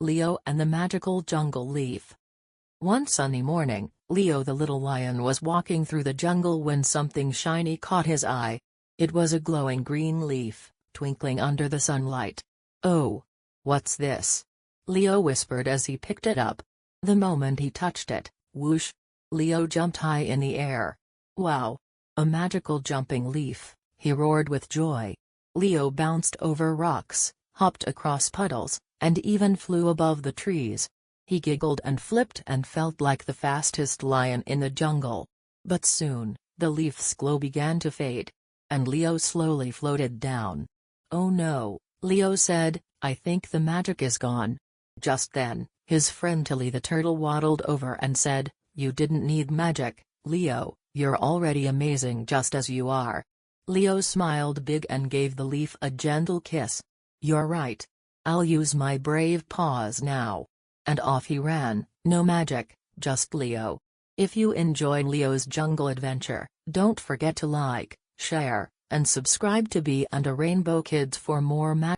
Leo and the Magical Jungle Leaf. One sunny morning, Leo the little lion was walking through the jungle when something shiny caught his eye. It was a glowing green leaf, twinkling under the sunlight. "Oh! What's this?" Leo whispered as he picked it up. The moment he touched it, whoosh! Leo jumped high in the air. "Wow! A magical jumping leaf," he roared with joy. Leo bounced over rocks, hopped across puddles, and even flew above the trees. He giggled and flipped and felt like the fastest lion in the jungle. But soon, the leaf's glow began to fade. And Leo slowly floated down. "Oh no," Leo said, "I think the magic is gone." Just then, his friend Tilly the turtle waddled over and said, "You didn't need magic, Leo, you're already amazing just as you are." Leo smiled big and gave the leaf a gentle kiss. "You're right. I'll use my brave paws now." And off he ran, no magic, just Leo. If you enjoy Leo's jungle adventure, don't forget to like, share, and subscribe to B&A Rainbow Kids for more magic.